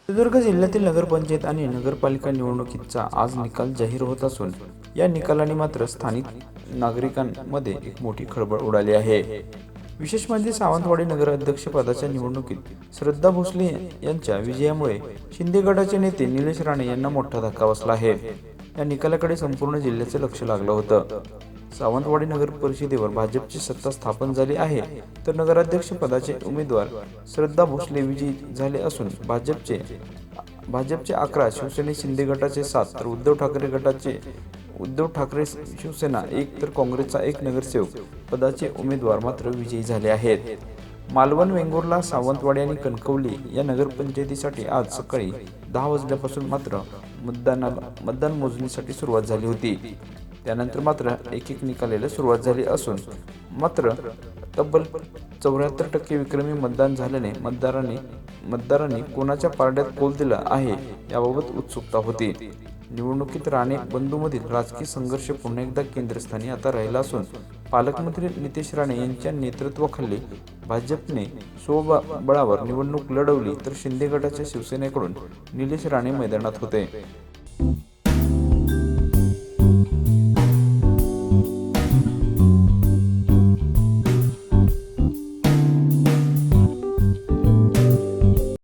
सिंधुदुर्ग जिल्ह्यातील नगरपंचायत आणि नगरपालिका निवडणुकीचा आज निकाल जाहीर होत असून या निकालाने मात्र स्थानिक नागरिकांमध्ये एक मोठी खळबळ उडाली आहे। विशेष म्हणजे सावंतवाडी नगराध्यक्ष पदाच्या निवडणुकीत श्रद्धा भोसले यांच्या विजयामुळे शिंदे गटाचे नेते निलेश राणे यांना मोठा धक्का बसला आहे। या निकालाकडे संपूर्ण जिल्ह्याचे लक्ष लागलं होतं। सावंतवाडी नगर परिषदेवर भाजपची सत्ता स्थापन झाली आहे, तर नगराध्यक्ष पदाचे उमेदवार श्रद्धा भोसले विजयी झाले असून भाजपचे 11, शिवसेने शिंदे गटाचे 7, तर उद्धव ठाकरे शिवसेना 1, तर काँग्रेसचा 1 नगरसेवक पदाचे उमेदवार मात्र विजयी झाले आहेत। मालवण, वेंगुर्ला, सावंतवाडी आणि कणकवली या नगरपंचायतीसाठी आज सकाळी 10 वाजल्यापासून मात्र मतदान मोजणीसाठी सुरुवात झाली होती। त्यानंतर मात्र एक निकालाला सुरुवात झाली असून मात्र तब्बल 74% विक्रमी मतदान झाल्याने मतदारांनी कोणाच्या पारड्यात कौल दिला आहे याबाबत उत्सुकता होती। निवडणुकीत राणे बंधूंमधील राजकीय संघर्ष पुन्हा एकदा केंद्रस्थानी आता राहिला असून पालकमंत्री नितेश राणे यांच्या नेतृत्वाखाली भाजपने स्वबळावर निवडणूक लढवली, तर शिंदे गटाच्या शिवसेनेकडून निलेश राणे मैदानात होते।